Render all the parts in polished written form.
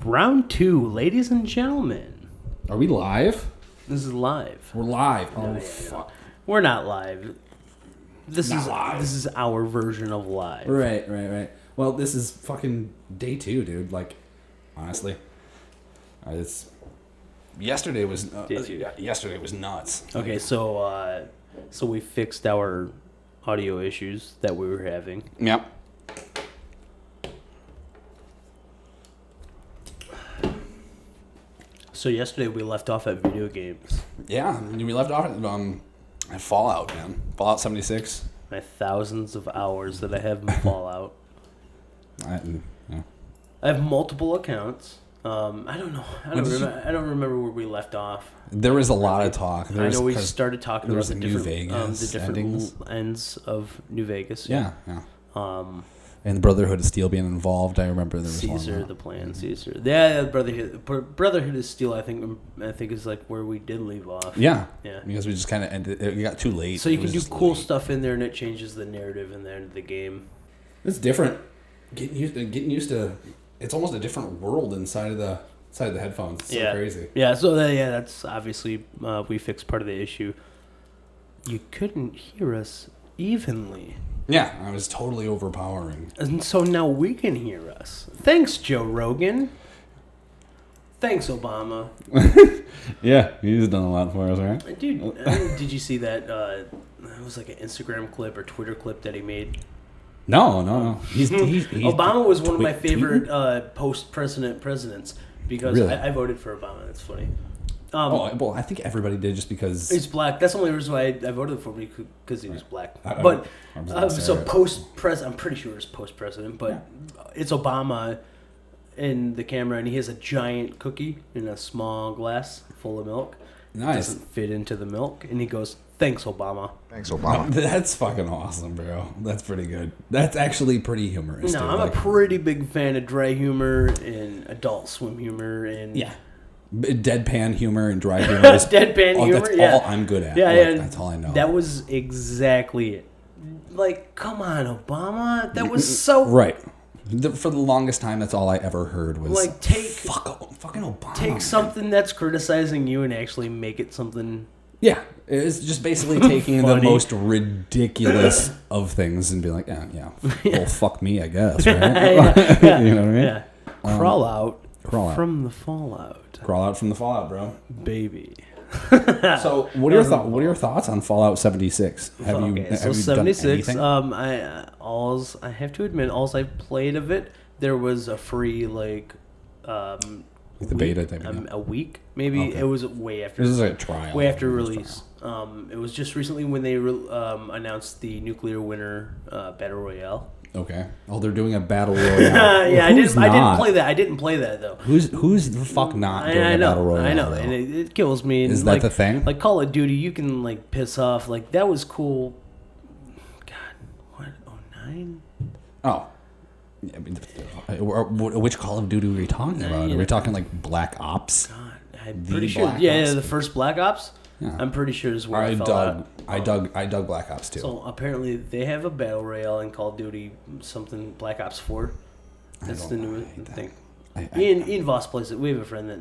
Round 2, ladies and gentlemen. Are we live? This is live. We're live. No, Oh, yeah, fuck. We're not live. This Not is live. This is our version of live. Right. Well, this is fucking day 2, dude. Like, honestly. It's... Yesterday was... Day 2. Yesterday was nuts. Okay, so we fixed our audio issues that we were having. Yep. So yesterday we left off at video games. Yeah, we left off at Fallout, man. Fallout 76. My thousands of hours that I have in Fallout. Yeah. I have multiple accounts. I don't know. I don't remember where we left off. There was a lot of talk. I know we started talking about the New different, Vegas endings. ends of New Vegas. Yeah. And the Brotherhood of Steel being involved. I remember there was Caesar, one the plan, Caesar. Yeah, Brotherhood of Steel. I think is like where we did leave off. Yeah. Yeah. Because we just kind of ended. We got too late. So you can do cool stuff in there, and it changes the narrative in the end of the game. It's different. Getting used to. It's almost a different world inside of the headphones. It's so crazy. Yeah. So that's obviously we fixed part of the issue. You couldn't hear us evenly. Yeah, I was totally overpowering. And so now we can hear us. Thanks, Joe Rogan. Thanks, Obama. Yeah, he's done a lot for us, right? Dude, did you see that? It was like an Instagram clip or Twitter clip that he made. No. He's Obama was one of my favorite post-president presidents because Really? I voted for Obama. That's funny. Well, I think everybody did just because he's black. That's the only reason why I voted for him, because he was black. I'm pretty sure it's post-president, but it's Obama in the camera, and he has a giant cookie in a small glass full of milk. Nice. It doesn't fit into the milk, and he goes, "Thanks, Obama." Thanks, Obama. That's fucking awesome, bro. That's pretty good. That's actually pretty humorous. No, dude. I'm a pretty big fan of dry humor and Adult Swim humor and deadpan humor and dry humor. Deadpan humor. That's all I'm good at. Yeah, that's all I know. That was exactly it. Like, come on, Obama. That was so right. For the longest time, that's all I ever heard was like fucking Obama. Take something that's criticizing you and actually make it something. Yeah, it's just basically taking the most ridiculous of things and being like, yeah. Well, fuck me, I guess, right? Yeah. You know what I mean? Yeah. Crawl out from the fallout. Crawl out from the fallout, bro. Baby. So, what are your thoughts on Fallout 76? Have you 76? done anything? I have to admit, I've played of it. There was a free The beta type of a week maybe. Okay. It was way after. This is a trial. Way after release. It was just recently when they announced the Nuclear Winter Battle Royale. Okay. Oh, they're doing a battle royale. Yeah, I didn't play that. I didn't play that though. Who's the fuck not doing a battle royale? I know, though? and it kills me. And is that the thing? Like Call of Duty, you can like piss off. Like that was cool. God, what? 09? Oh. I mean, which Call of Duty are we talking about? Are we talking like Black Ops? God, I'm pretty sure. Yeah, the first Black Ops. Yeah. I'm pretty sure is where I dug Black Ops 2. So apparently they have a battle royale in Call of Duty, something Black Ops 4. That's the new thing. Ian Voss plays it. We have a friend that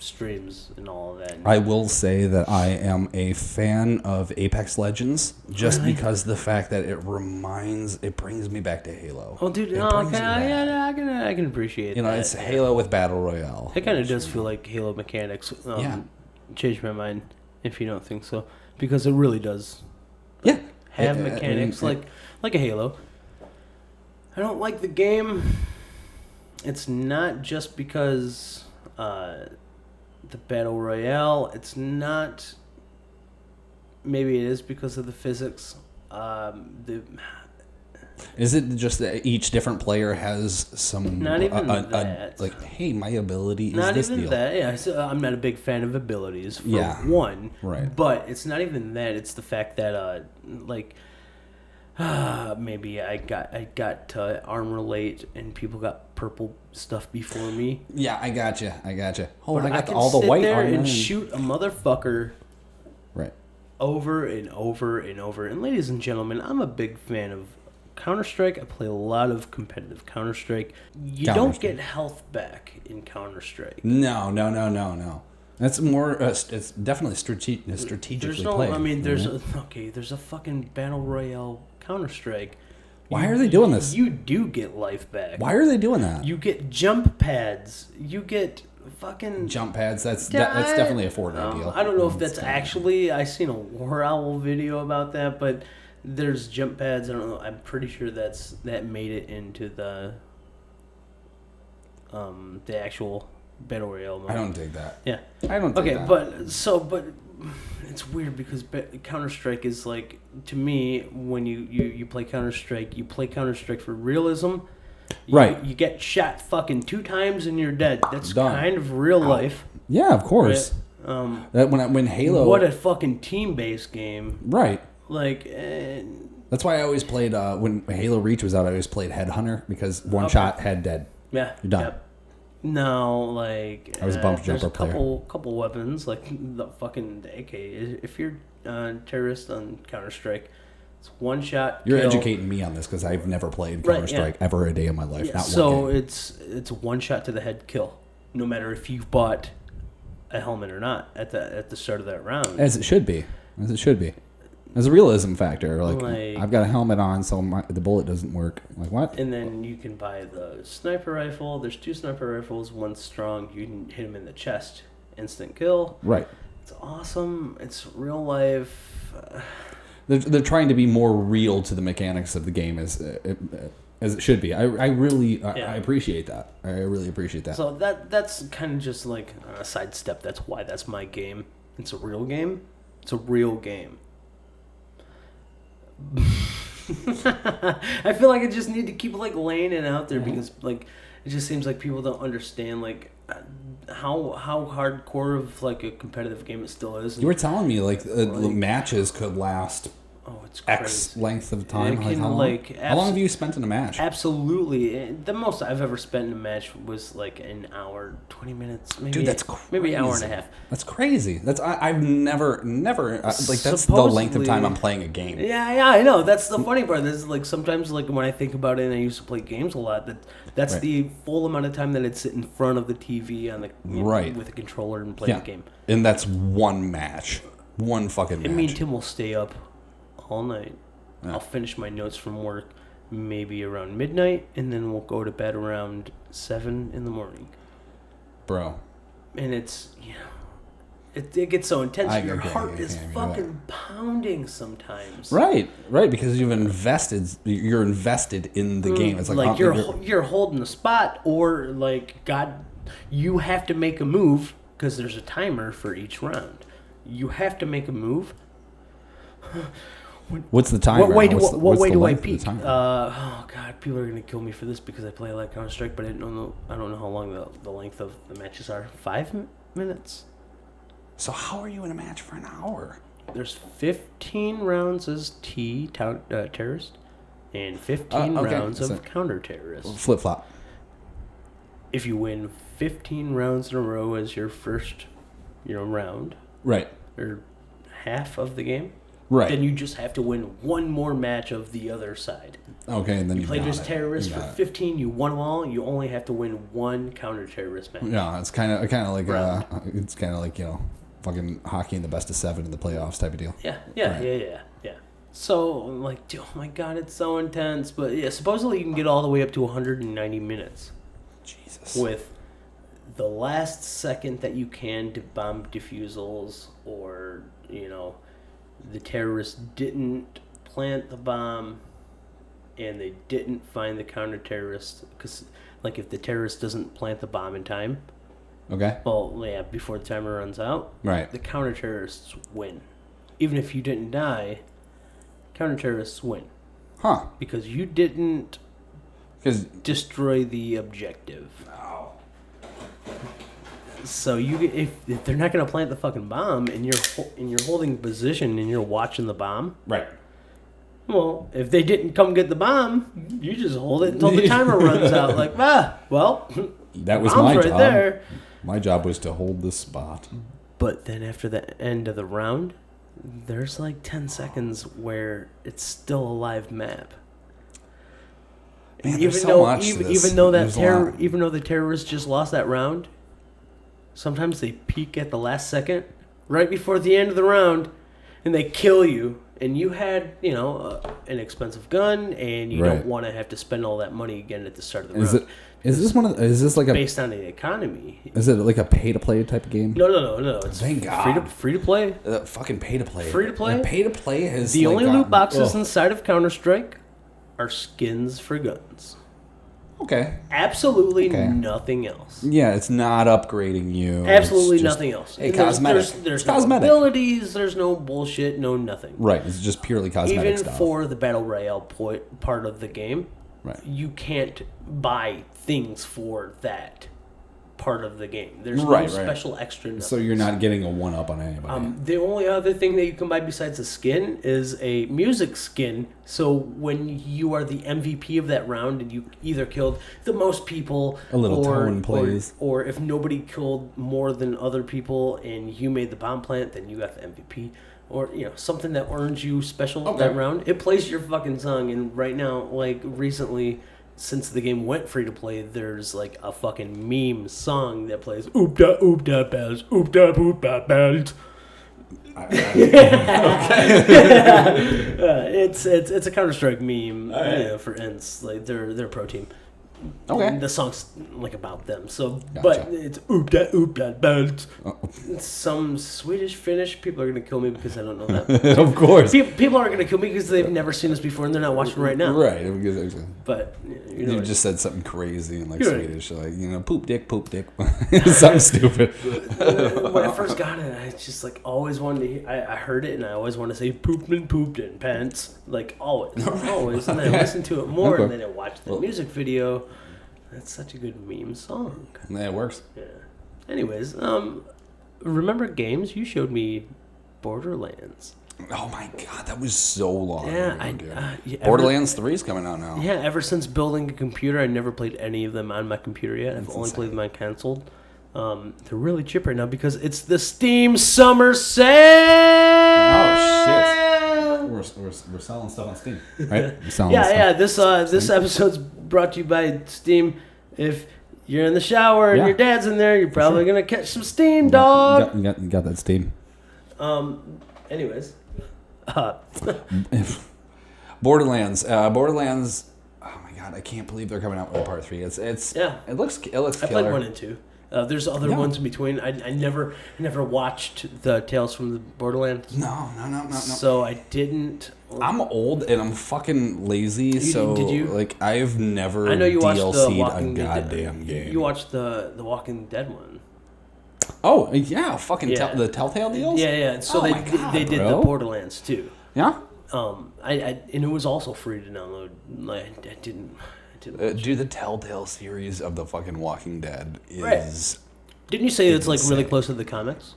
streams and all of that. I will say that I am a fan of Apex Legends just because the fact that it brings me back to Halo. Oh, dude, I can appreciate that. You know, it's Halo with Battle Royale. It kind of does feel like Halo mechanics. Change my mind if you don't think so, because it really does. Have mechanics like a Halo. I don't like the game. It's not just because the Battle Royale. It's not. Maybe it is because of the physics. Is it just that each different player has some... Not even that. Like, hey, my ability is not this even deal. That, yeah. So I'm not a big fan of abilities, for one. Right. But it's not even that. It's the fact that, maybe I got to armor late and people got purple stuff before me. Yeah, I gotcha. Oh, but I got all the white there and shoot a motherfucker. Right. Over and over and over. And ladies and gentlemen, I'm a big fan of Counter-Strike. I play a lot of competitive Counter-Strike. You don't get health back in Counter-Strike. No. That's more. It's definitely strategically played. I mean, there's a fucking battle royale Counter-Strike. Why are they doing this? You do get life back. Why are they doing that? You get jump pads. You get fucking jump pads. That's definitely a Fortnite deal. I don't know if that's actually. I seen a War Owl video about that, but there's jump pads. I don't know. I'm pretty sure that made it into the actual battle royale mode. I don't dig that. Yeah, I don't. Dig that. but it's weird because Counter-Strike is like, to me, when you play Counter-Strike, you play Counter-Strike for realism. Right. You get shot fucking 2 times and you're dead. That's Done. kind of real life. Yeah, of course. Right? That when Halo. What a fucking team-based game. Right. Like. That's why I always played when Halo Reach was out. I always played Headhunter because one shot, head dead. Yeah. You're done. Yep. No, like I was a bump jumper there's a player. couple weapons like the AK. If you're terrorist on Counter-Strike, it's one shot. You're kill. educating me on this because I've never played Counter-Strike ever a day in my life. Yeah, not so one game. it's one shot to the head kill, no matter if you've bought a helmet or not at the start of that round. As it should be. There's a realism factor. Like I've got a helmet on, so the bullet doesn't work. Like what? And then you can buy the sniper rifle. There's 2 sniper rifles. One's strong. You can hit him in the chest, instant kill. Right. It's awesome. It's real life. They're trying to be more real to the mechanics of the game as it should be. I really appreciate that. I really appreciate that. So that's kind of just like a sidestep. That's why that's my game. It's a real game. It's a real game. I feel like I just need to keep like laying it out there because like it just seems like people don't understand like how hardcore of like a competitive game it still is. You were telling me like the matches could last it's X length of time. It can, how long have you spent in a match? Absolutely. The most I've ever spent in a match was like an hour, 20 minutes, maybe. Dude, that's crazy. Maybe an hour and a half. That's crazy. I've never like that's the length of time I'm playing a game. Yeah, I know. That's the funny part. Is like sometimes like when I think about it, and I used to play games a lot. That's right. The full amount of time that I'd sit in front of the TV on the with a controller and play the game. And that's one match, one fucking match. Me and Tim will stay up all night. Yeah. I'll finish my notes from work maybe around midnight, and then we'll go to bed around 7 in the morning. Bro. And it's, it gets so intense. Your heart is fucking pounding sometimes. Right, because you're invested in the game. It's like you're holding the spot, or like you have to make a move because there's a timer for each round. You have to make a move. What's the timer? What way do I peak? Oh god, people are gonna kill me for this because I play a lot of Counter-Strike, but I don't know how long the length of the matches are. 5 minutes. So how are you in a match for an hour? There's 15 rounds as terrorist, and 15 rounds of counter-terrorist. Flip flop. If you win 15 rounds in a row as your first, round, right, or half of the game. Right. Then you just have to win one more match of the other side. Okay, and then you played as terrorists for 15. You won them all. You only have to win one counter-terrorist match. Yeah, it's kind of like fucking hockey in the best of 7 in the playoffs type of deal. Yeah. So like, oh my god, it's so intense. But yeah, supposedly you can get all the way up to 190 minutes. Jesus. With the last second that you can to bomb defusals, or the terrorists didn't plant the bomb and they didn't find the counter-terrorist, because like if the terrorist doesn't plant the bomb in time, before the timer runs out, right, the counter-terrorists win. Even if you didn't die, counter-terrorists win. Because you didn't destroy the objective. So if they're not going to plant the fucking bomb and you're holding position and you're watching the bomb, right? Well, if they didn't come get the bomb, you just hold it until the timer runs out. Like, that was my right job. There. My job was to hold the spot. But then after the end of the round, there's like 10 seconds where it's still a live map. Man, even though even though the terrorists just lost that round, sometimes they peek at the last second, right before the end of the round, and they kill you. And you had, an expensive gun, and you don't want to have to spend all that money again at the start of the round. Is this like based on the economy? Is it like a pay to play type of game? No. It's Thank God. Free to play. Fucking pay to play. Free to play. Pay to play has the only loot boxes inside of Counter-Strike are skins for guns. Okay. Absolutely nothing else. Yeah, it's not upgrading you. Absolutely nothing else. Hey, cosmetic. There's no abilities. There's no bullshit. No nothing. Right. It's just purely cosmetic stuff. Even for the battle royale part of the game, you can't buy things for that part of the game. There's no special extra nothing. So you're not getting a one-up on anybody. The only other thing that you can buy besides a skin is a music skin. So when you are the MVP of that round and you either killed the most people, a little tone plays, or if nobody killed more than other people and you made the bomb plant, then you got the MVP. Or something that earns you special that round. It plays your fucking song. And right now, like recently, since the game went free to play, there's like a fucking meme song that plays oop da bells, oop da bells. It's a Counter-Strike meme for ends. Like they're a pro team. Okay. And the song's like about them. So, but it's oop da bells. Some Finnish people are gonna kill me because I don't know that. Of course. People aren't gonna kill me because they've never seen us before and they're not watching right now. Right. But you just said something crazy in Swedish, like poop dick. Something stupid. When I first got it, I just always wanted to hear, I heard it and I always wanted to say pooped in pants, like always. And then I listened to it more and then I watched the music video. That's such a good meme song. Yeah, it works. Yeah. Anyways, remember games? You showed me Borderlands. Oh my God, that was so long. Yeah, Borderlands 3 is coming out now. Yeah, ever since building a computer, I never played any of them on my computer yet. I've only played them on console. They're really cheap right now because it's the Steam Summer Sale. Oh shit! We're selling stuff on Steam, right? This episode's brought to you by Steam. If you're in the shower and your dad's in there, you're probably gonna catch some Steam, dog. You got that Steam. Anyways, Borderlands. Oh my God, I can't believe they're coming out with a part 3. It looks killer. I played 1 and 2. There's other ones in between. I never watched the Tales from the Borderlands. No. So I didn't. I'm old and I'm fucking lazy. Did you? Like I've never. I know you watched DLC'd a goddamn game. You watched the Walking Dead one. Oh yeah, the Telltale deals. Yeah. So they did the Borderlands too. Yeah. And it was also free to download. I didn't. Dude, the Telltale series of the fucking Walking Dead is. Didn't you say it's like really close to the comics?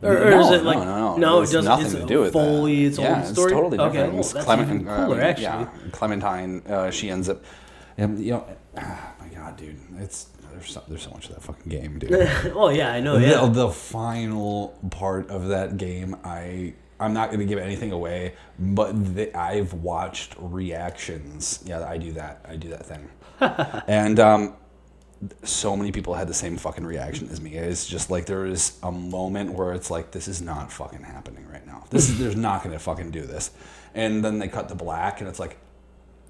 Or no, is it like no? It doesn't. Nothing to do with fully that. its own story. It's totally different. Okay, well, that's even cooler, actually. Yeah, Clementine. She ends up. Oh my God, dude! There's so much of that fucking game, dude. Oh yeah, I know. The final part of that game, I'm not going to give anything away, but I've watched reactions. Yeah, I do that thing. And so many people had the same fucking reaction as me. It's just like there is a moment where it's like, this is not fucking happening right now. There's not going to fucking do this. And then they cut to black, and it's like,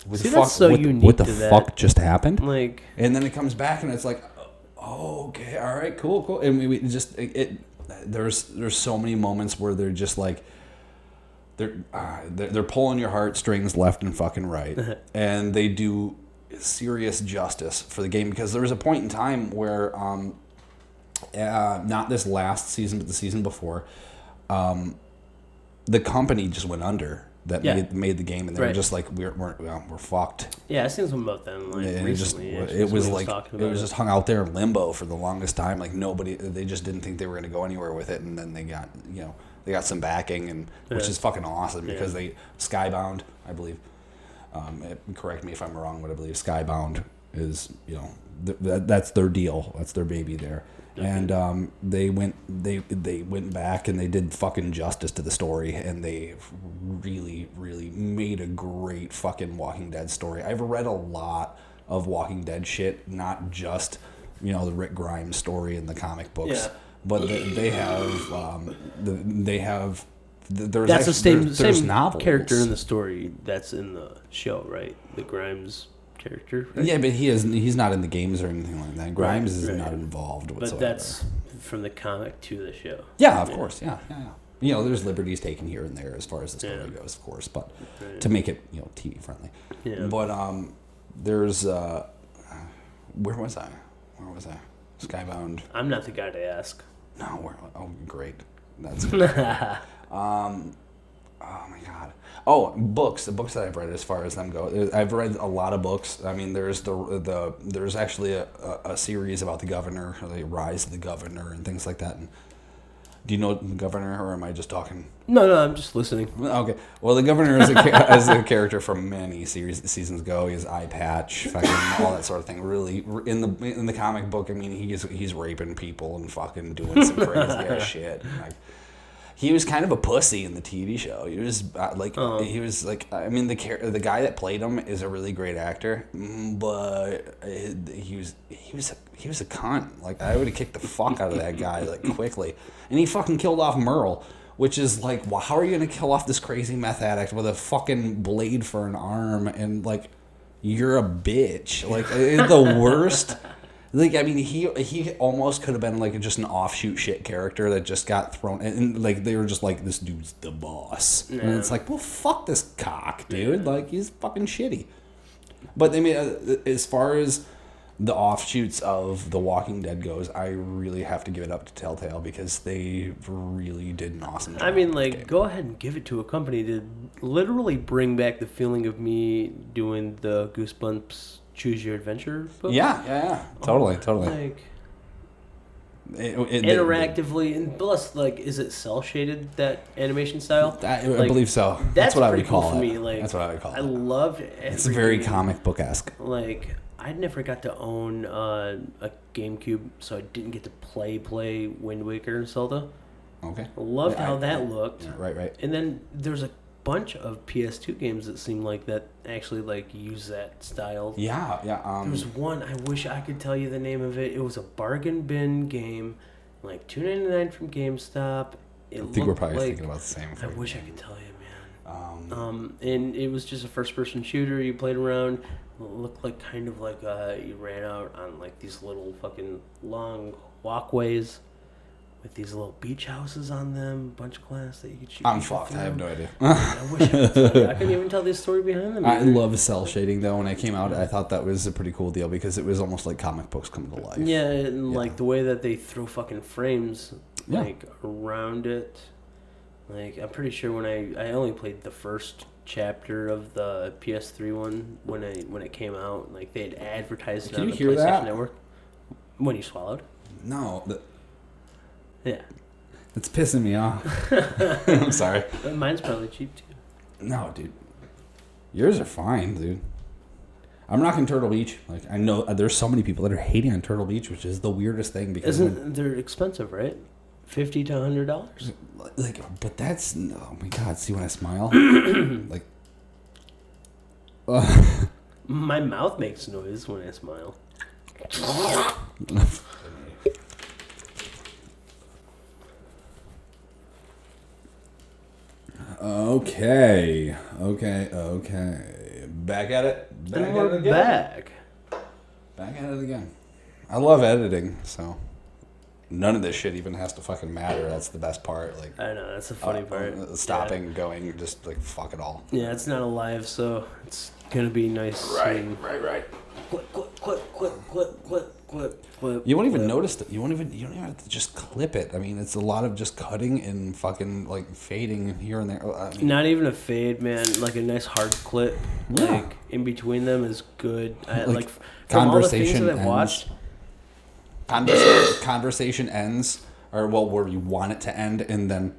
what the fuck just happened? Like, and then it comes back, and it's like, oh, okay, all right, cool. And we just there's so many moments where they're just like, they're pulling your heartstrings left and fucking right, and they do serious justice for the game, because there was a point in time where not this last season but the season before, the company just went under that made the game, and they were just like, we're fucked. Yeah, I seen something about them recently. It was just hung out there in limbo for the longest time. Like they just didn't think they were going to go anywhere with it, and then they got some backing, and which is fucking awesome, because they Skybound, I believe. Correct me if I'm wrong, but I believe Skybound is that's their deal, that's their baby there, Okay. And they went back and they did fucking justice to the story, and they really, really made a great fucking Walking Dead story. I've read a lot of Walking Dead shit, not just, the Rick Grimes story in the comic books, but they have. There's that's actually, the same novels. Character in the story that's in the show, right? The Grimes character. Right? Yeah, but he's not in the games or anything like that. Grimes is not involved whatsoever. But that's from the comic to the show. Yeah, of course. Yeah. There's liberties taken here and there as far as the story goes, of course, but to make it TV friendly. Yeah. But there's where was I? Skybound. I'm not the guy to ask. No, oh great, that's good. Oh my god. Oh, books. The books that I've read, as far as them go, I've read a lot of books. I mean, there's there's actually a series about the Governor, or the rise of the Governor, and things like that. And do you know the Governor, or am I just talking? No, I'm just listening. Okay. Well, the Governor is a character from many seasons ago. He has eye patch, fucking all that sort of thing. Really, in the comic book, I mean, he's raping people and fucking doing some crazy ass shit. Like, he was kind of a pussy in the TV show. He was I mean, the guy that played him is a really great actor, but he was a cunt. Like, I would have kicked the fuck out of that guy like quickly, and he fucking killed off Merle, which is like, well, how are you gonna kill off this crazy meth addict with a fucking blade for an arm, and like, you're a bitch. Like, the worst. Like, I mean, he almost could have been like just an offshoot shit character that just got thrown, and like they were just like, this dude's the boss, and it's like, well, fuck this cock, dude. Like, he's fucking shitty. But I mean, as far as the offshoots of The Walking Dead goes, I really have to give it up to Telltale, because they really did an awesome job. I mean, like, go ahead and give it to a company to literally bring back the feeling of me doing the Goosebumps Choose Your Adventure book. Yeah. Totally. Like, interactively, and plus, like, is it cell shaded, that animation style? I believe so. That's what I would call it. Me. Like, that's what I would call it. I loved it. It's very comic book-esque. Like, I never got to own a GameCube, so I didn't get to play Wind Waker and Zelda. Okay. I loved how that looked. Yeah, right. And then there's a bunch of PS2 games that seem like that actually like use that style. Yeah. There was one, I wish I could tell you the name of it. It was a bargain bin game, like $2.99 from GameStop. I think we're probably thinking about the same thing. I wish I could tell you, man. And it was just a first-person shooter. You played around. It looked like kind of like you ran out on like these little fucking long walkways with these little beach houses on them, a bunch of glass that you could shoot. I'm fucked. I have no idea. I wish I could tell you. I couldn't even tell the story behind them. I love cell shading, though. When it came out, I thought that was a pretty cool deal, because it was almost like comic books come to life. Yeah, and like the way that they throw fucking frames like around it. Like, I'm pretty sure when I only played the first chapter of the PS3 one when it came out. Like, they had advertised it on the PlayStation Network. When you swallowed? No. Yeah. It's pissing me off. I'm sorry. But mine's probably cheap, too. No, dude. Yours are fine, dude. I'm rocking Turtle Beach. Like, I know there's so many people that are hating on Turtle Beach, which is the weirdest thing, because they're expensive, right? $50 to $100. Like, but that's, oh my god! See when I smile, like, my mouth makes noise when I smile. Okay. Back at it. Back at it again. I love editing, so none of this shit even has to fucking matter. That's the best part. Like, I know, that's the funny part. Stopping, going, just like fuck it all. Yeah, it's not alive, so it's gonna be nice. Right. Clip. You won't even notice that. You don't even have to just clip it. I mean, it's a lot of just cutting and fucking like fading here and there. I mean, not even a fade, man. Like a nice hard clip, like in between them is good. Like from all the things that I've watched. Conversation ends, or well, where you want it to end, and then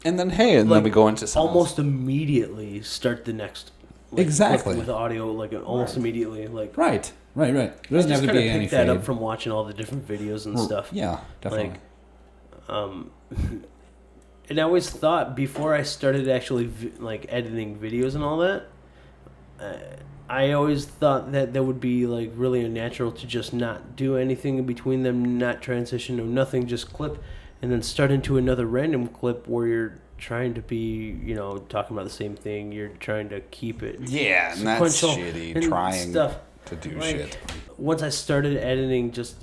then we go into something almost immediately start the next. Like, exactly with audio, like almost immediately, like right. Right. There doesn't have to be any fade. I that up from watching all the different videos and stuff. Yeah, definitely. And I always thought before I started actually like editing videos and all that, I always thought that would be like really unnatural to just not do anything in between them, not transition or nothing, just clip, and then start into another random clip where you're trying to be, talking about the same thing. You're trying to keep it and that's shitty. Trying stuff. To do shit. Once I started editing just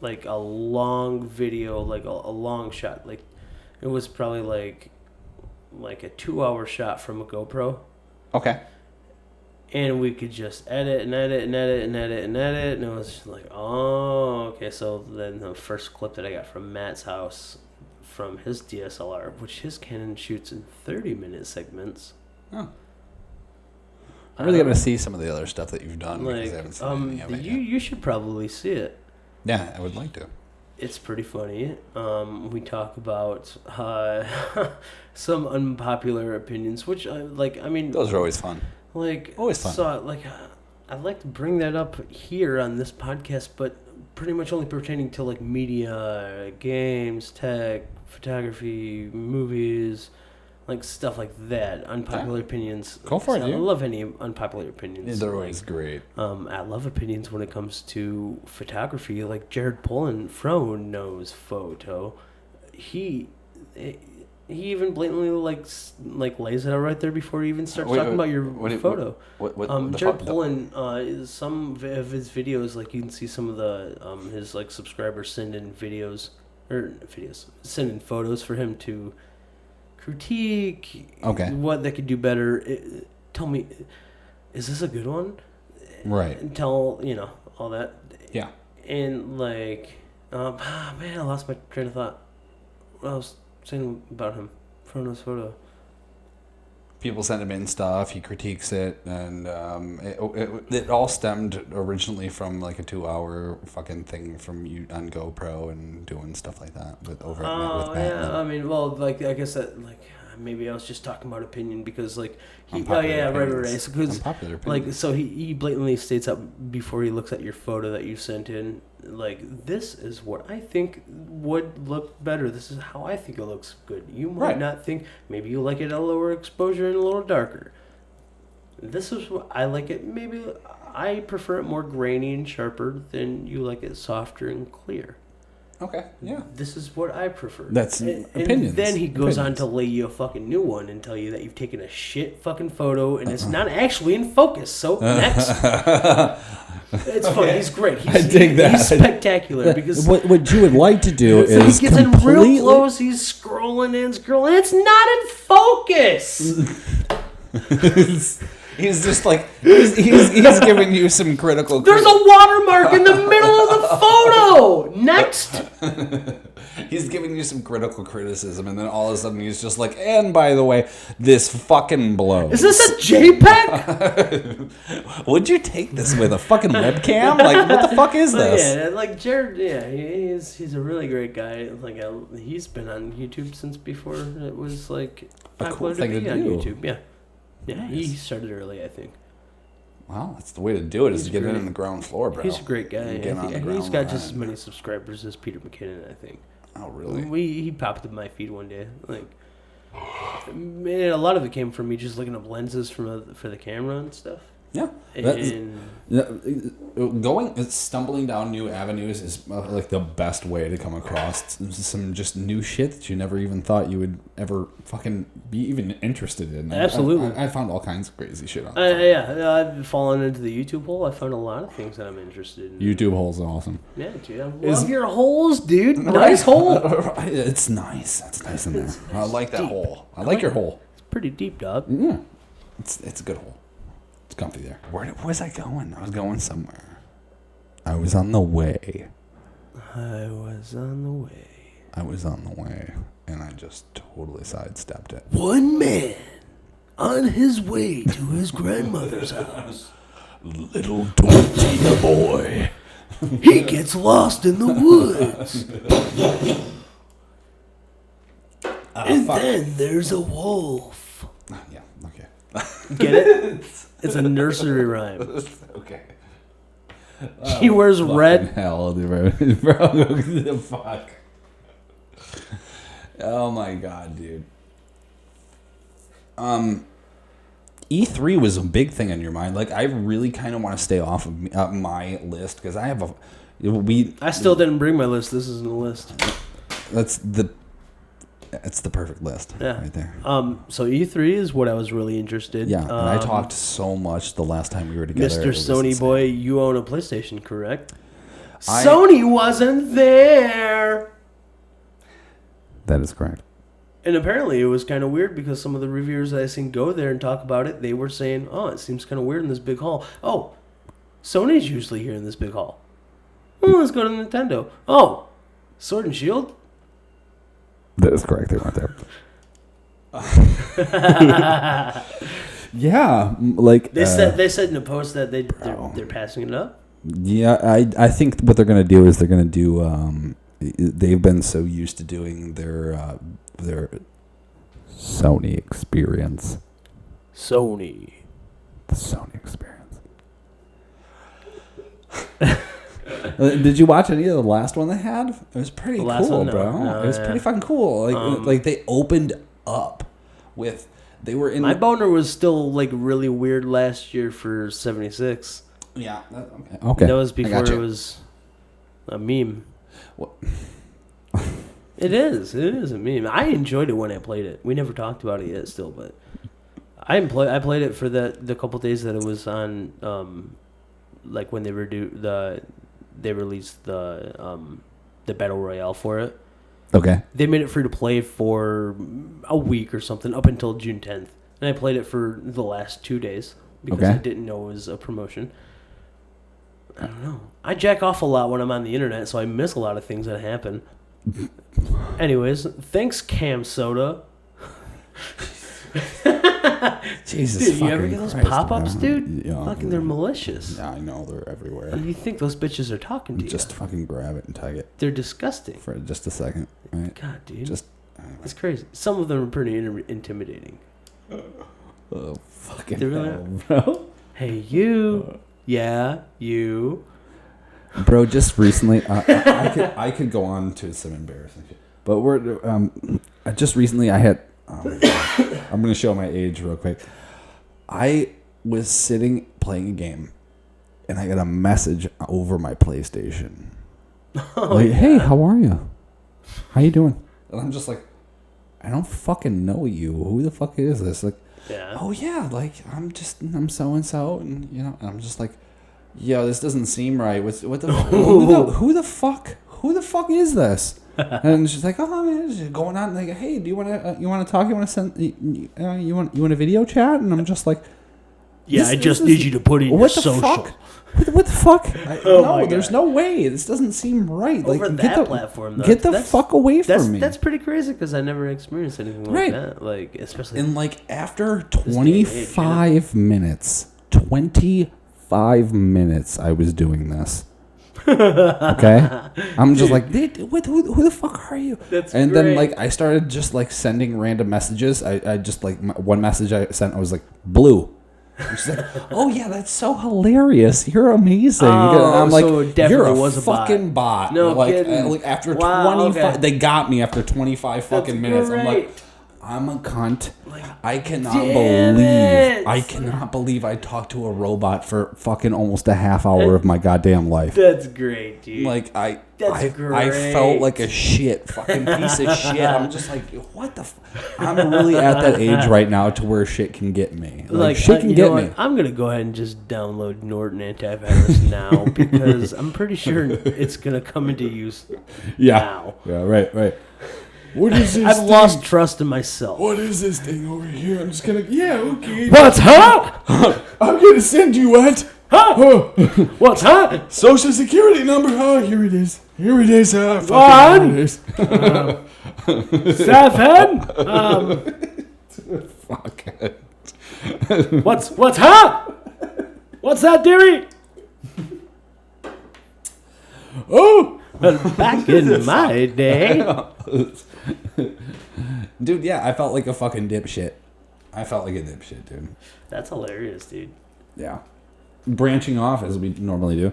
like a long video, like a long shot, like it was probably like a 2-hour shot from a GoPro. Okay. And we could just edit and edit and edit and edit and edit, and it was just like, oh, okay. So then the first clip that I got from Matt's house from his DSLR, which his Canon shoots in 30-minute segments. Oh. I'm really going to see some of the other stuff that you've done because I haven't seen any of it yet. You should probably see it. Yeah, I would like to. It's pretty funny. We talk about some unpopular opinions, which those are always fun. Always fun. So I'd like to bring that up here on this podcast, but pretty much only pertaining to like media, games, tech, photography, movies, like stuff like that. Unpopular opinions. Go for it, dude. I love any unpopular opinions. They're always great. I love opinions when it comes to photography. Like Jared Pullen, Fro knows photo. He even blatantly like lays it out right there before he even starts talking about your photo. Jared Pullen, some of his videos, like you can see some of the his like subscribers send in send in photos for him to critique. Okay. What they could do better. Tell me, is this a good one? Right. And tell all that. Yeah. And man, I lost my train of thought. What I was saying about him from his photo. People send him in stuff. He critiques it, and it all stemmed originally from like a 2-hour fucking thing from you on GoPro and doing stuff like that with Matt. Yeah. I mean, well, I guess that maybe I was just talking about opinion because right. Because so he blatantly states out before he looks at your photo that you sent in, this is what I think would look better. This is how I think it looks good. You might not think. Maybe you like it at a lower exposure and a little darker. This is what I like it. Maybe I prefer it more grainy and sharper than you like it softer and clear. Okay, yeah. This is what I prefer. That's opinions. And then he goes on to lay you a fucking new one and tell you that you've taken a shit fucking photo and it's not actually in focus. So next. It's funny. He's great. I dig that. He's spectacular because what you would like to do so is he gets in real close. He's scrolling. It's not in focus. He's just he's giving you some critical. There's a watermark in the middle of the photo. Next. He's giving you some critical criticism, and then all of a sudden he's just like, and by the way, this fucking blows. Is this a JPEG? Would you take this with a fucking webcam? What the fuck is this? Yeah, Jared, he's a really great guy. He's been on YouTube since before it was popular cool thing to be do. on YouTube. Yeah. Yeah, nice. He started early, I think. Wow, that's the way to do it. Is to get in on the ground floor, bro. He's a great guy. He's got just as many subscribers as Peter McKinnon, I think. Oh, really? He popped up my feed one day. Man, a lot of it came from me just looking up lenses for the camera and stuff. Yeah. Stumbling down new avenues is the best way to come across some just new shit that you never even thought you would ever fucking be even interested in. Absolutely. I found all kinds of crazy shit on it. I've fallen into the YouTube hole. I found a lot of things that I'm interested in. YouTube holes are awesome. Yeah, dude. I love your holes, dude. Nice hole. It's nice. It's nice in there. I like that hole. I like your hole. It's pretty deep, dog. Yeah. It's a good hole. It's comfy there. Where was I going? I was going somewhere. I was on the way. And I just totally sidestepped it. One man on his way to his grandmother's house. Little tortilla boy. He gets lost in the woods. Then there's a wolf. Yeah, okay. Get it? It's a nursery rhyme. Okay. He wears red. Hell, dude, bro, what the fuck? Oh my god, dude. E3 was a big thing on your mind. Like, I really kind of want to stay off of my list because I have I still didn't bring my list. This isn't a list. That's the perfect list. Yeah. Right there. So E3 is what I was really interested. Yeah, and I talked so much the last time we were together. Mr. Sony boy, you own a PlayStation, correct? Sony wasn't there. That is correct. And apparently it was kind of weird because some of the reviewers that I seen go there and talk about it, they were saying, oh, it seems kind of weird in this big hall. Oh, Sony's usually here in this big hall. Oh, let's go to Nintendo. Oh, Sword and Shield? That is correct. They weren't there. Yeah, like they said in a post that they're passing it up. Yeah, I think what they're gonna do is they're gonna do. They've been so used to doing their Sony experience. The Sony experience. Did you watch any of the last one they had? It was pretty cool, bro. No, it was pretty fucking cool. Like they opened up with they were in. My boner was still like really weird last year for 76. Yeah. Okay. That was before it was a meme. What? It is a meme. I enjoyed it when I played it. We never talked about it yet, still, but I played it for the couple days that it was on. Like when they released the battle royale for it. Okay. They made it free to play for a week or something up until June 10th, and I played it for the last 2 days because I didn't know it was a promotion. I don't know. I jack off a lot when I'm on the internet, so I miss a lot of things that happen. Anyways, thanks, Cam Soda. Jesus, dude, you ever get those pop-ups, dude? Yeah, fucking, they're malicious. Yeah, I know, they're everywhere. And you think those bitches are talking to you? Just fucking grab it and tag it. They're disgusting. For just a second, right? God, dude. Just it's crazy. Some of them are pretty intimidating. Oh, fucking really hell, bro. Hey, you. Yeah, you. Bro, just recently, I could go on to some embarrassing shit, but just recently I had. I'm gonna show my age real quick. I was sitting playing a game, and I got a message over my PlayStation. Hey, how are you? How you doing? And I'm just like, I don't fucking know you. Who the fuck is this? Like, oh yeah, like I'm so and so, and you know, and I'm just like, yo, this doesn't seem right. Who the fuck is this? And she's like, oh man, just going on. Like, hey, do you want to talk? You want to send? You want a video chat? And I'm just like, yeah, I just need you to put in your social. Fuck? What the fuck? No, there's no way. This doesn't seem right. Over like, that platform, though. Get the fuck away from me. That's pretty crazy because I never experienced anything like that. Like, especially and like after 25 minutes, 25 minutes, I was doing this. Okay, I'm just like, who the fuck are you? And then like I started just like sending random messages. I just like one message I sent, I was like, blue. And she's like, oh yeah, that's so hilarious. You're amazing. I'm like, so you're a fucking bot. No like, kidding. Like after 25, they got me after 25 fucking minutes. I'm like, I'm a cunt. Like, I cannot believe I talked to a robot for fucking almost a half hour of my goddamn life. That's great, dude. Like I felt like a fucking piece of shit. I'm just like, what the I'm really at that age right now to where shit can get me. Like shit can get me. I'm going to go ahead and just download Norton Antivirus now because I'm pretty sure it's going to come into use now. Yeah, right. What is this? I've lost trust in myself. What is this thing over here? I'm just gonna. Yeah, okay. What's up? I'm gonna send you what? Huh? What's up? Social security number. Oh, here it is. Here it is. One. 7. Fuck. What's up? What's that, dearie? Oh. Back in my day. Dude, yeah, I felt like a fucking dipshit. Dude. That's hilarious, dude. Yeah. Branching off as we normally do.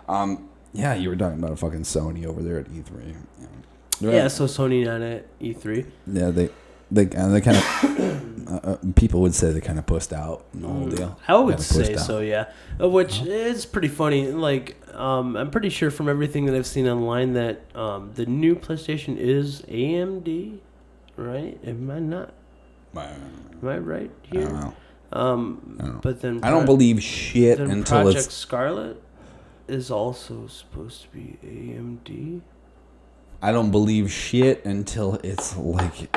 Yeah, you were talking about fucking Sony over there at E3. Yeah, so Sony not at E3. Yeah, they kind of people would say they kind of pussed out in the whole deal. I would say so, yeah. Which is pretty funny. Like, I'm pretty sure from everything that I've seen online that the new PlayStation is AMD, right? Am I not? Am I right here? I don't know. But then I don't believe shit then until Project it's Scarlet is also supposed to be AMD. I don't believe shit until it's like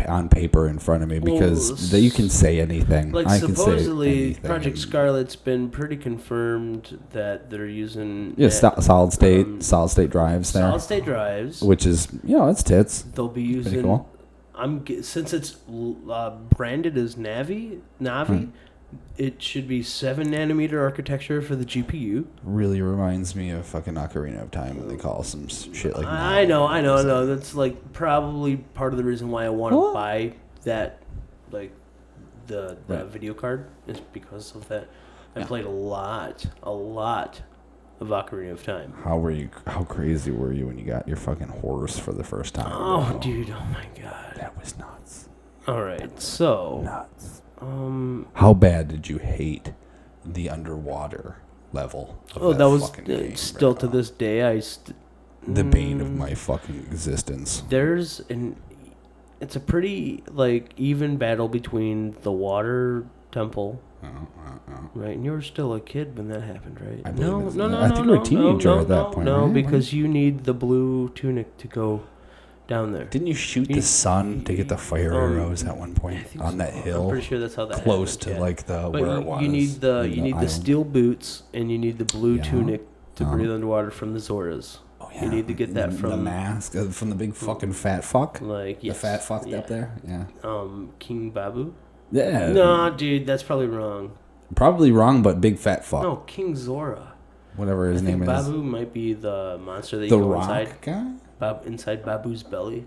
on paper in front of me because you can say anything. Like I can say supposedly, anything. Project Scarlet's been pretty confirmed that they're using solid state drives there. Solid state drives, which is it's tits. They'll be using. Pretty cool. Since it's branded as Navi, it should be 7-nanometer architecture for the GPU. Really reminds me of fucking Ocarina of Time when they call some shit like that. I know. That's like probably part of the reason why I want to buy that, like the video card is because of that. I played a lot of Ocarina of Time. How crazy were you when you got your fucking horse for the first time? Oh, dude! Oh my god, that was nuts. All right, so nuts. How bad did you hate the underwater level? That was still to this day. The bane of my fucking existence. It's a pretty like even battle between the water temple. Right, and you were still a kid when that happened, right? No. I think you were a teenager at that point. No, right? because you need the blue tunic to go down there. Didn't you shoot the sun to get the fire arrows at one point on that hill? I'm pretty sure that's how that close happened, to like the but where it was. You need the steel boots and you need the blue tunic to breathe underwater from the Zoras. Oh yeah. You need to get that from the mask from the big fucking fat fuck. Like the fat fuck up there. Yeah. King Babu. Yeah. No, dude, that's probably wrong. Probably wrong, but big fat fuck. No, King Zora. Whatever his name is. Babu might be the monster that you go inside. The rock guy? Inside Babu's belly.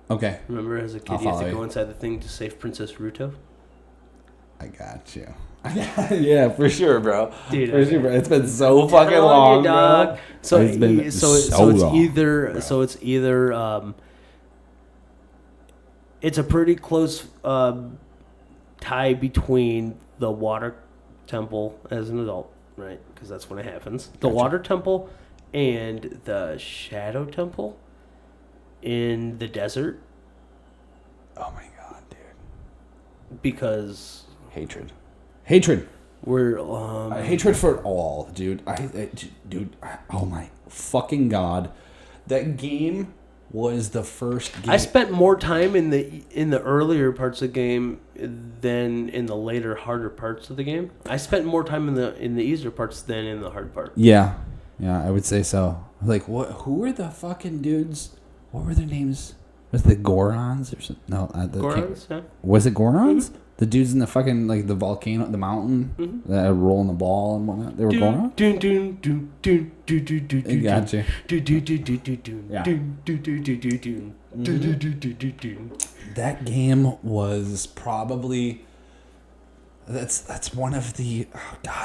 Okay. Remember as a kid you had to go inside the thing to save Princess Ruto? I got you. Yeah, for sure, bro. Dude, for sure, bro. It's been so fucking long, dog. Bro. So it's been it's either it's a pretty close tie between the water temple as an adult, right? Because that's when it happens. The water temple and the shadow temple in the desert. Oh my god, dude. Because hatred. We're hatred for it all, dude. Dude, oh my fucking god. That game was the first game. I spent more time in the earlier parts of the game than in the later harder parts of the game. I spent more time in the easier parts than in the hard part. Yeah, I would say so. Like, what? Who were the fucking dudes? What were their names? Was it the Gorons or something? No, Gorons. Yeah. Was it Gorons? Mm-hmm. The dudes in the fucking like the volcano, the mountain that are rolling the ball and whatnot. They were Gorons. Gotcha. That game was probably that's one of the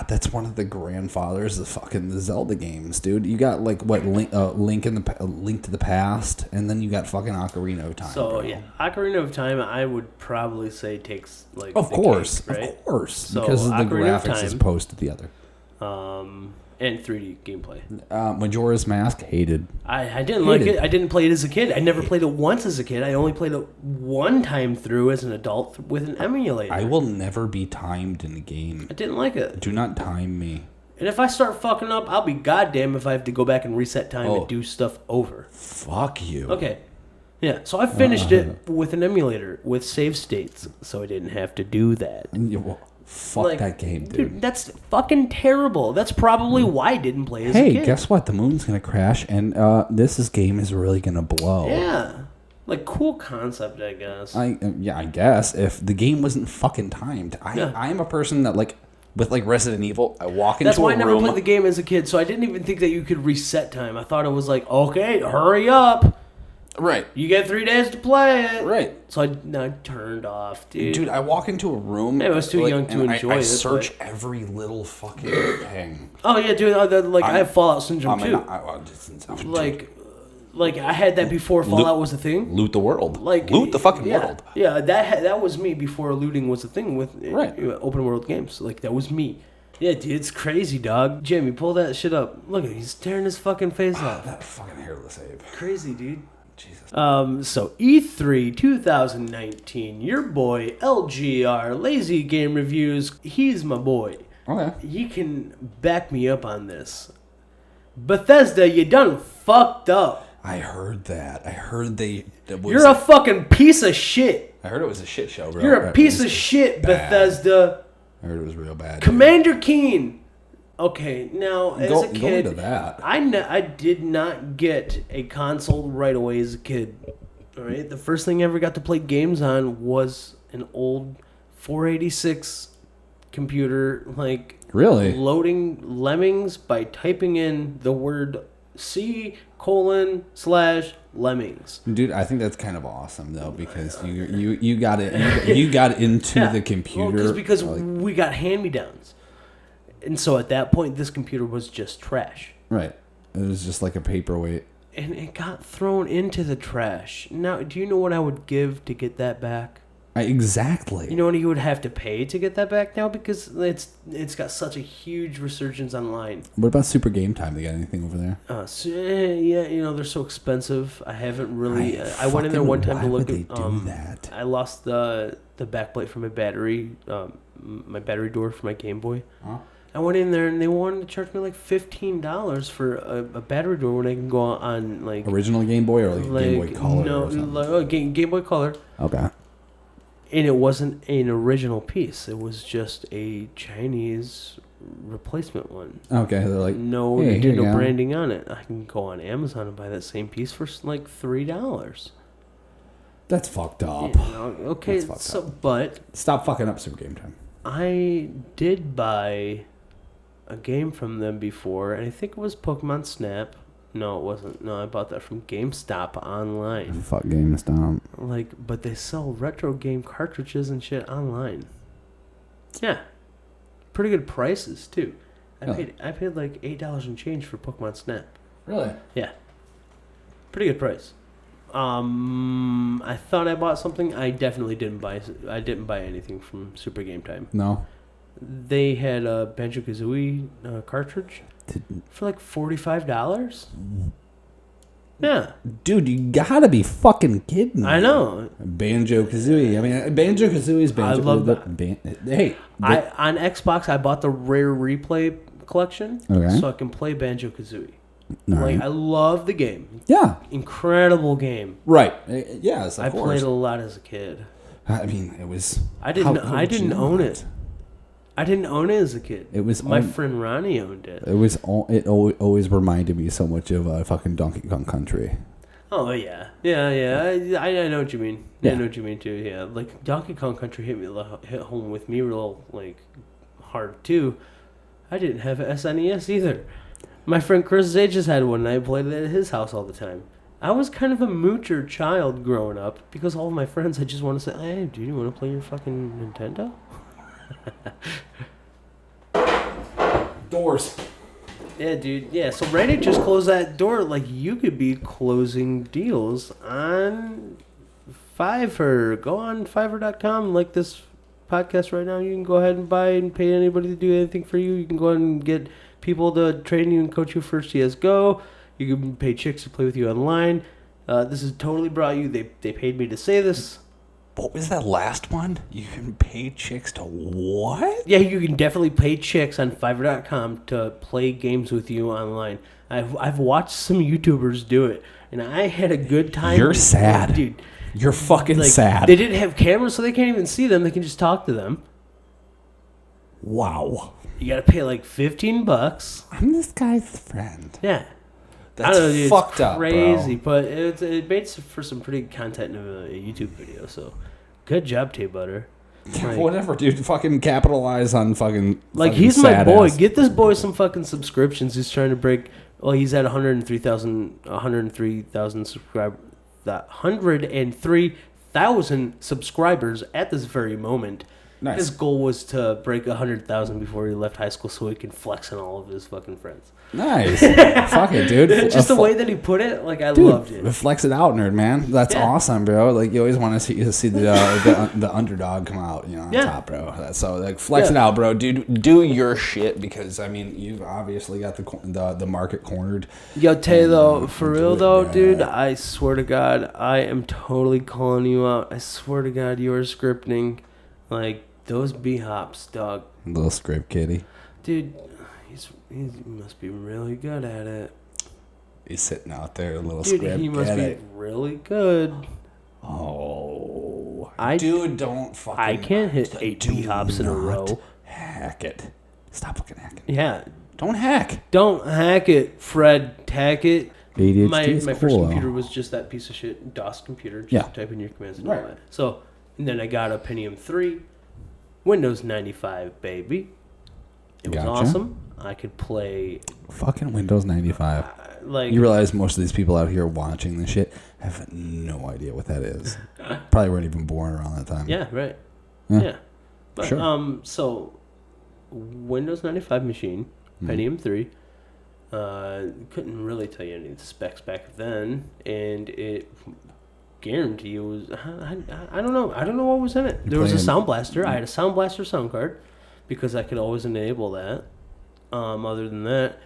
that's one of the grandfathers of fucking the Zelda games, dude. You got like what Link to the Past, and then you got fucking Ocarina of Time. So bro. yeah, Ocarina of Time, I would probably say takes like of course, cake, right? Of course, so because of the Ocarina graphics of as opposed to the other. And 3D gameplay. Majora's Mask, hated. I didn't like it. I didn't play it as a kid. I never played it once as a kid. I only played it one time through as an adult with an emulator. I will never be timed in a game. I didn't like it. Do not time me. And if I start fucking up, I'll be goddamn if I have to go back and reset time and do stuff over. Fuck you. Okay. Yeah, so I finished it with an emulator with save states, so I didn't have to do that. Fuck that game, dude. That's fucking terrible. That's probably why I didn't play as a kid. Hey, guess what? The moon's going to crash, and this game is really going to blow. Yeah. Like, cool concept, I guess. I guess. If the game wasn't fucking timed. I am a person that, like, with, like, Resident Evil, I walk into a room. That's why I never played the game as a kid, so I didn't even think that you could reset time. I thought it was like, okay, hurry up. Right. You get 3 days to play it. Right. So I turned off, dude. Dude, I walk into a room. I was too young to enjoy it. I search every little fucking thing. Oh yeah, dude. I have Fallout syndrome too. Like I had that before Fallout was a thing. Loot the world. Loot the fucking world. Yeah, that was me before looting was a thing with open world games. Like that was me. Yeah, dude, it's crazy, dog. Jimmy, pull that shit up. Look at him, he's tearing his fucking face off. That fucking hairless ape. Crazy, dude. Jesus. So E3 2019, your boy LGR, Lazy Game Reviews. He's my boy. Okay. He can back me up on this. Bethesda, you done fucked up. I heard that. I heard You're a fucking piece of shit. I heard it was a shit show, bro. You're a piece of shit, bad. Bethesda. I heard it was real bad. Commander Keen. Okay, now as a kid, go into that. I did not get a console right away as a kid. All right, the first thing I ever got to play games on was an old 486 computer, like really loading Lemmings by typing in the word C:/Lemmings. Dude, I think that's kind of awesome though, because you got it you got into the computer. Well, because we got hand-me-downs. And so at that point, this computer was just trash. Right. It was just like a paperweight. And it got thrown into the trash. Now, do you know what I would give to get that back? Exactly. You know what you would have to pay to get that back now? Because it's got such a huge resurgence online. What about Super Game Time? They got anything over there? Yeah, they're so expensive. I haven't really... I went in there one time to look at... that? I lost the backplate for my battery door for my Game Boy. Huh? I went in there and they wanted to charge me like $15 for a battery door when I can go on like... Original Game Boy or like Game Boy Color? No, or something? Game Boy Color. Okay. And it wasn't an original piece. It was just a Chinese replacement one. Okay, they're like... No branding on it. I can go on Amazon and buy that same piece for like $3. That's fucked up. Okay, but... Stop fucking up Super Game Time. I did buy a game from them before, and I think it was Pokemon Snap. No, it wasn't. No, I bought that from GameStop online. Fuck GameStop. But they sell retro game cartridges and shit online. Yeah. Pretty good prices, too. I paid like $8 and change for Pokemon Snap. Really? Yeah. Pretty good price. I thought I bought something. I definitely didn't buy. I didn't buy anything from Super Game Time. No. They had a Banjo-Kazooie cartridge for like $45. Yeah. Dude, you gotta be fucking kidding me. I know. Banjo-Kazooie. I mean, Banjo-Kazooie's Banjo. I love that. On Xbox, I bought the Rare Replay collection, so I can play Banjo-Kazooie. Right. I love the game. Yeah. Incredible game. Right. Yes, of I course. played a lot as a kid. I mean, it was... I didn't own it. I didn't own it as a kid. It was my friend Ronnie owned it. It always reminded me so much of fucking Donkey Kong Country. Oh yeah. I know what you mean. Yeah. I know what you mean too. Yeah, like Donkey Kong Country hit home with me real like hard too. I didn't have an SNES either. My friend Chris Zages had one, and I played it at his house all the time. I was kind of a moocher child growing up because all of my friends, I just want to say, hey, do you want to play your fucking Nintendo? Doors. Yeah, dude. Yeah, so Randy just closed that door. Like, you could be closing deals on Fiverr. Go on Fiverr.com, like this podcast right now. You can go ahead and buy and pay anybody to do anything for you. You can go ahead and get people to train you and coach you for CSGO. You can pay chicks to play with you online. This is totally brought you. They paid me to say this. What was that last one? You can pay chicks to what? Yeah, you can definitely pay chicks on Fiverr.com to play games with you online. I've watched some YouTubers do it, and I had a good time. You're sad. Dude. You're fucking sad. They didn't have cameras, so they can't even see them. They can just talk to them. Wow. You gotta pay like $15. I'm this guy's friend. Yeah. That's fucked up, crazy, bro. but it made for some pretty good content in a YouTube video. So, good job, Tay Butter. Like, whatever, dude. Fucking capitalize on fucking. Like fucking he's my boy. Ass. Get this boy some fucking subscriptions. He's trying to break. Well, he's at 103,000 subscribers. the 103,000 subscribers at this very moment. Nice. His goal was to break 100,000 before he left high school so he can flex on all of his fucking friends. Nice. Fuck it, dude. Just the way that he put it, like, I loved it. Flex it out, nerd, man. That's awesome, bro. Like, you always want to see the underdog come out, on top, bro. So, like, flex it out, bro. Dude, do your shit because, I mean, you've obviously got the market cornered. Yo, tell you though, for real though, dude, I swear to God, I am totally calling you out. I swear to God, you are scripting. Like, those B-hops, dog. Little script kitty. Dude, he must be really good at it. He's sitting out there, a little Dude, script. he must be really good. Oh. Dude, don't fucking... I can't hit 8 B-hops in a row. Hack it. Stop fucking hacking. Yeah. Don't hack. Don't hack it, Fred. Tack it. ADHD My first computer was just that piece of shit DOS computer. Just type in your commands and all that. So, and then I got a Pentium 3, Windows 95, baby. It was awesome. I could play... Fucking Windows 95. You realize most of these people out here watching this shit have no idea what that is. Probably weren't even born around that time. Yeah, right. Yeah. Yeah. But, sure. So, Windows 95 machine, Pentium 3. Couldn't really tell you any of the specs back then, and it guarantee you was I don't know what was in it. There was a Sound Blaster. I had a Sound Blaster sound card because I could always enable that. Other than that,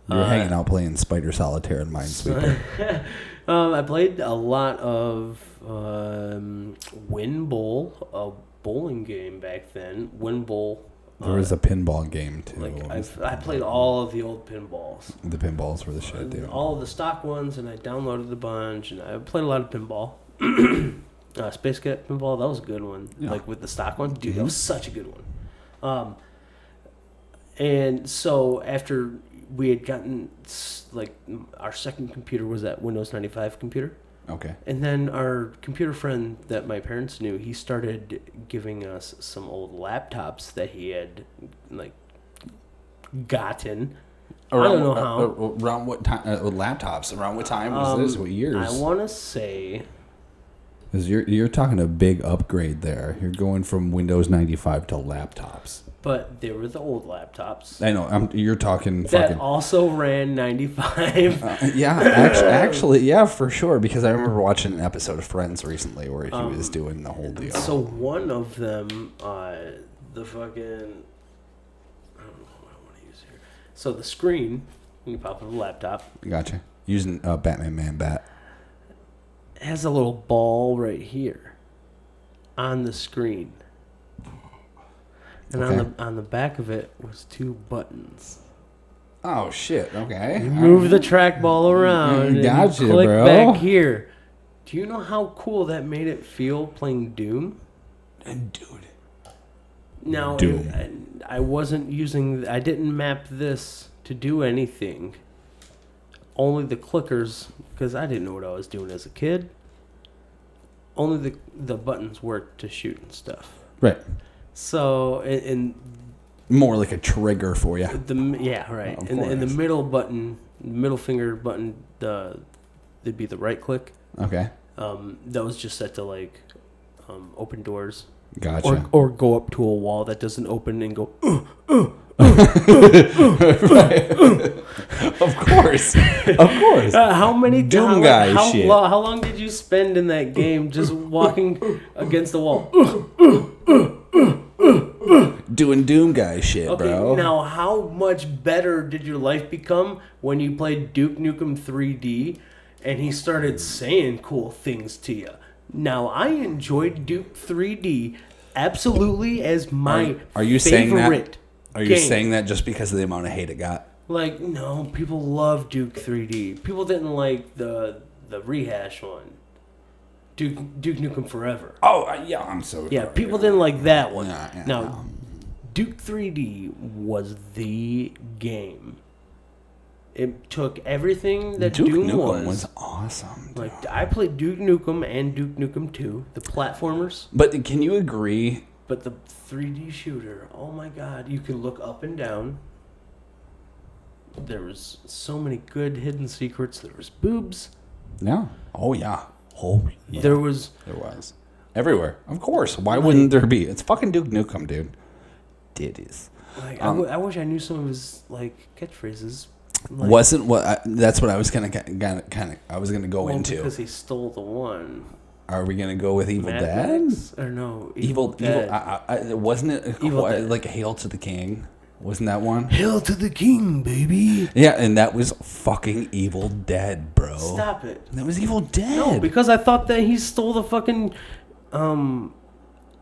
you're hanging out playing Spider Solitaire and Minesweeper. I played a lot of Win Bowl, a bowling game back then. Win Bowl. There was a pinball game too. Like I played all of the old pinballs. The pinballs were the shit, dude. All of the stock ones, and I downloaded a bunch, and I played a lot of pinball. Space Cat pinball, that was a good one. Yeah. Like with the stock one, dude, that was such a good one. And so after we had gotten like our second computer was that Windows 95 computer. Okay. And then our computer friend that my parents knew, he started giving us some old laptops that he had like gotten. I don't know how. Around what time? Laptops. Around what time was this? What years? I want to say. Because you're talking a big upgrade there. You're going from Windows 95 to laptops. But they were the old laptops. I know. You're talking that fucking... also ran 95. Actually, yeah, for sure. Because I remember watching an episode of Friends recently where he was doing the whole deal. So one of them, the fucking... I don't know what I want to use here. So the screen, when you pop up the laptop... Gotcha. Using Batman Man Bat. Has a little ball right here on the screen. And on the back of it was 2 buttons. Oh shit! Okay. You move the trackball around. Gotcha, and you click bro. back here. Do you know how cool that made it feel playing Doom? Dude. Now, Doom. I wasn't using. I didn't map this to do anything. Only the clickers, because I didn't know what I was doing as a kid. Only the buttons worked to shoot and stuff. Right. So, and more like a trigger for you. Right. And the middle button, middle finger button, it'd be the right click. Okay. That was just set to like open doors. Gotcha. Or go up to a wall that doesn't open and go. Of course. How many Doom guy shit. How long did you spend in that game just walking against the wall? Doing Doom guy shit, okay, bro. Now, how much better did your life become when you played Duke Nukem 3D and he started saying cool things to you? Now, I enjoyed Duke 3D absolutely as my Are you favorite saying that? Are you game. saying that just because of the amount of hate it got? Like, no, people love Duke 3D. People didn't like the rehash one. Duke Nukem Forever. Oh, yeah, I'm so... Yeah, people didn't like that one. Yeah, now, Duke 3D was the game. It took everything that Duke Doom Nukem was awesome, dude. Like, I played Duke Nukem and Duke Nukem 2, the platformers. But can you agree... But the 3D shooter, oh my god, you could look up and down. There was so many good hidden secrets. There was boobs. Yeah. Oh, yeah. Oh, yeah. There was everywhere. Of course. Why wouldn't there be? It's fucking Duke Nukem, dude. Ditties. Like, I wish I knew some of his like catchphrases. Like, Wasn't what that's what I was gonna I was gonna go into. Because he stole the one. Are we gonna go with Evil Mad Dead? Max? Or no, Evil Dead. Wasn't it Evil Dead. like Hail to the King? Wasn't that one? Hail to the King, baby. Yeah, and that was fucking Evil Dead, bro. Stop it. That was Evil Dead. No, because I thought that he stole the fucking. I'm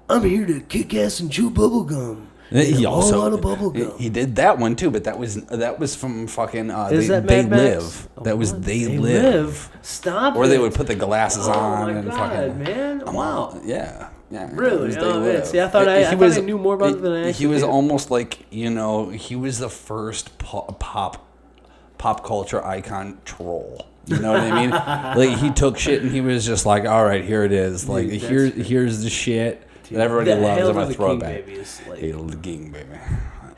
here to kick ass and chew bubble gum. He also all out of bubble gum. He did that one too, but that was from fucking Is that They Mad Max? Live. That was They Live. Stop. Or it. they would put the glasses Oh on my and God, fucking man! Wow. Yeah. Really? They Oh, man. Live. See, I thought I knew more about it than I actually He was did. almost like, he was the first pop culture icon troll. You know what I mean? Like, he took shit and he was just like, all right, here it is. Like, Dude, here's the shit that everybody loves. I'm going to throw it back. Like, Hail to the King, baby.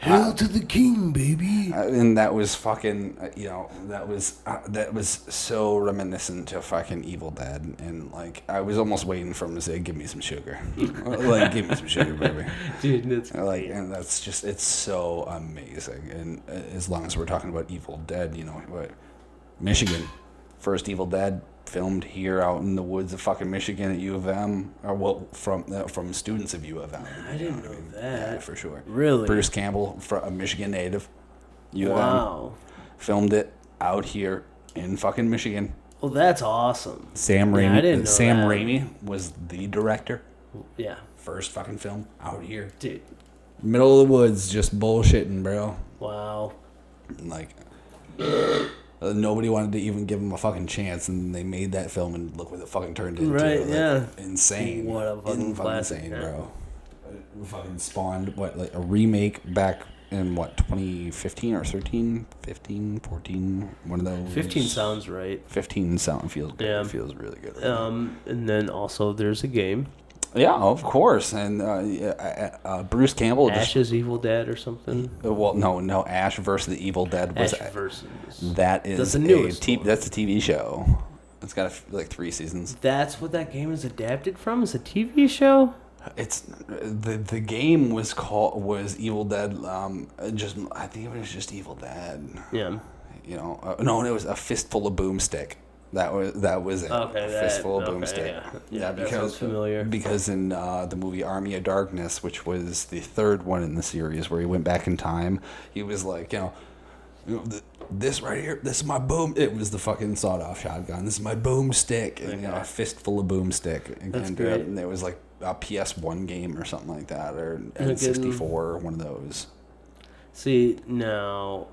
Hail to the King, baby. And that was fucking, that was so reminiscent to fucking Evil Dead. And, like, I was almost waiting for him to say, give me some sugar. Like, give me some sugar, baby. Dude, that's like, and that's just, it's so amazing. And as long as we're talking about Evil Dead, what, Michigan, first Evil Dead filmed here out in the woods of fucking Michigan at U of M, or from students of U of M. I didn't know that. Yeah, for sure. Really? Bruce Campbell, a Michigan native, U of Wow. M, filmed it out here in fucking Michigan. Well, that's awesome. Sam Yeah, Raimi. I didn't know Sam that. Raimi was the director. Yeah. First fucking film out here, Dude. middle of the woods, just bullshitting, bro. Wow. Like. Nobody wanted to even give him a fucking chance, and they made that film, and look what it fucking turned into. Right, like, yeah. Insane. What a fucking classic, insane, yeah. bro. It fucking spawned, like a remake back in, 2015 or 13? 15, 14, one of those. 15 sounds right. 15 feels good. Yeah. It feels really good. And then also there's a game. Yeah, of course. And Bruce Campbell Ash's Evil Dead or something. Well, no. Ash versus the Evil Dead was Ash versus. that is That's the newest one. That's a TV show. It's got like 3 seasons. That's what that game is adapted from? It's a TV show? It's the game was Evil Dead. I think it was just Evil Dead. Yeah. No, it was a fistful of boomstick. That was it. Okay, a fistful of boomstick. Yeah, that sounds familiar. Because in the movie Army of Darkness, which was the 3rd one in the series, where he went back in time, he was like, this right here, this is my boom. It was the fucking sawed-off shotgun. This is my boomstick, and a fistful of boomstick. That's great. And it was like a PS1 game or something like that, or N64, or one of those. See, now,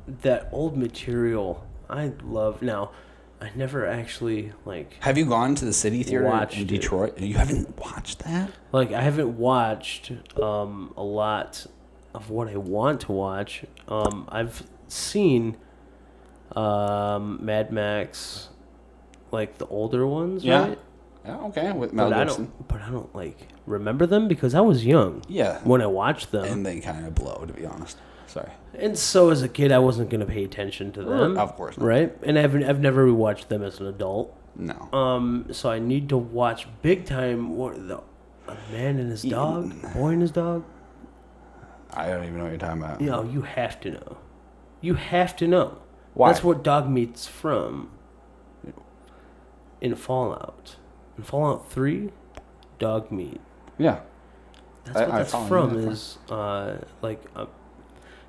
that old material, I love. Now, I never actually, Have you gone to the City Theater watched in Detroit? You haven't watched that? I haven't watched a lot of what I want to watch. I've seen Mad Max, the older ones, right? Yeah, okay, with Mel Gibson. But I don't remember them because I was young. Yeah. When I watched them. And they kind of blow, to be honest. Sorry. And so as a kid, I wasn't going to pay attention to them. Of course not. Right? And I've never rewatched them as an adult. No. So I need to watch big time. A man and his dog? A boy and his dog? I don't even know what you're talking about. You have to know. You have to know. Why? That's what Dog Meat's from. In Fallout. In Fallout 3, Dog Meat. Yeah. That's what that's from. Is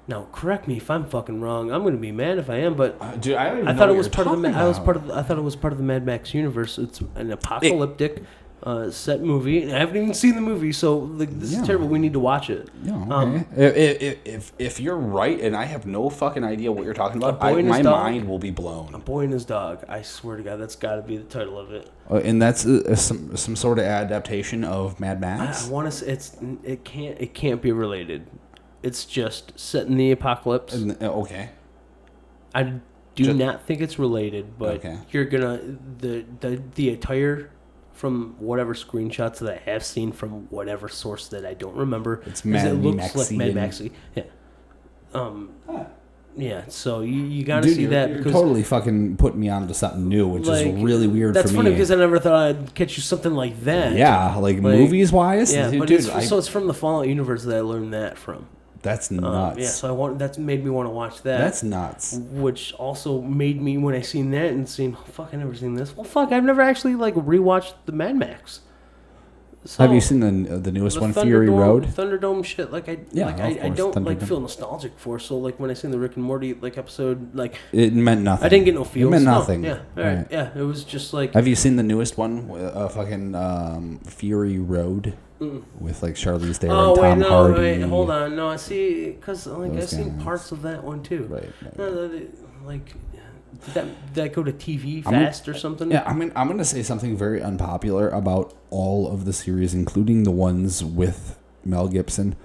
now correct me if I'm fucking wrong. I'm gonna be mad if I am, but dude, I don't even I know thought what it was you're part of the. talking I was about. part of. I thought it was part of the Mad Max universe. It's an apocalyptic set movie. And I haven't even seen the movie, so this is terrible. We need to watch it. Yeah, okay. If you're right, and I have no fucking idea what you're talking about, my mind will be blown. A Boy and His Dog. I swear to God, that's got to be the title of it. And that's some sort of adaptation of Mad Max. I want to say it can't be related. It's just set in the apocalypse. Okay. I do not think it's related, but you're gonna the attire from whatever screenshots that I have seen from whatever source that I don't remember. It's Mad it looks Maxian. like Mad Maxi. Yeah. Yeah, so you got to see that. You're because totally fucking putting me onto something new, which is really weird for me. That's funny because I never thought I'd catch you something like that. Yeah, like movies-wise? Yeah, but it's from the Fallout universe that I learned that from. That's nuts. Yeah, so that's made me want to watch that. That's nuts. Which also made me, when I seen that and seen, oh, fuck, I never seen this. Well, fuck, I've never actually, rewatched the Mad Max. So, have you seen the newest one, Fury Road? Thunderdome shit. I don't feel nostalgic for. So when I seen the Rick and Morty episode, it meant nothing. I didn't get no feels. It meant nothing. No, yeah, right. Yeah. It was just like. Have you seen the newest one, Fury Road, with Charlize Theron and Tom Hardy? Wait, hold on. No, I see, because I've seen parts of that one too. Right. Did that go to TV fast or something? Yeah, I'm going to say something very unpopular about all of the series, including the ones with Mel Gibson.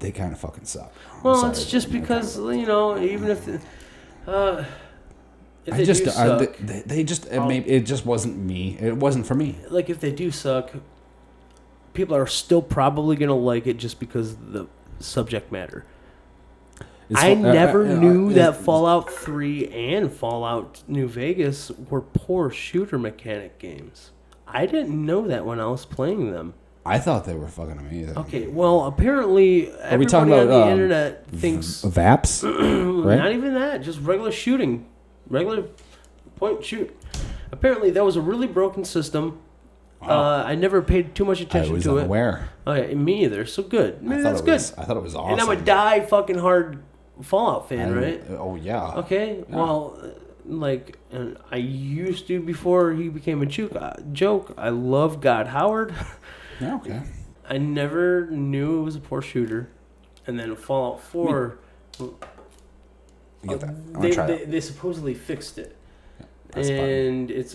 They kind of fucking suck. Well, it's just because, even if... it just wasn't me. It wasn't for me. If they do suck, people are still probably going to like it just because of the subject matter. I never knew that Fallout 3 and Fallout New Vegas were poor shooter mechanic games. I didn't know that when I was playing them. I thought they were fucking amazing. Okay, well, apparently everybody on the internet thinks... VAPs? Right? Not even that, just regular shooting. Regular point shoot. Apparently that was a really broken system. I never paid too much attention to it. I was unaware. Okay, me either, so good. Maybe that's good. I thought it was awesome. And I'm a die fucking hard Fallout fan, right? Oh, yeah. Okay, yeah. Well, I used to before he became a joke. I love God Howard. Yeah, okay. I never knew it was a poor shooter. And then Fallout 4... get that. They supposedly fixed it. Yeah, and it is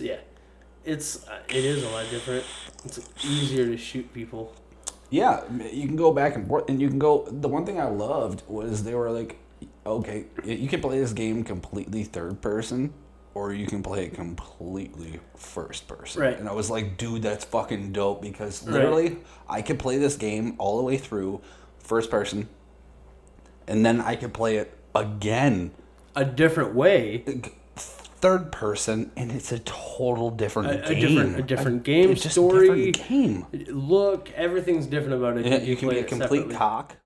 a lot different. It's easier to shoot people. Yeah, you can go back and forth, and you can go... The one thing I loved was they were like, okay, you can play this game completely third person, or you can play it completely first person. Right. And I was like, dude, that's fucking dope, because literally, I could play this game all the way through first person, and then I could play it again. A different way. Third person, and it's a total different game. A different game, story. Different game. Look, everything's different about it. You can be a complete cock.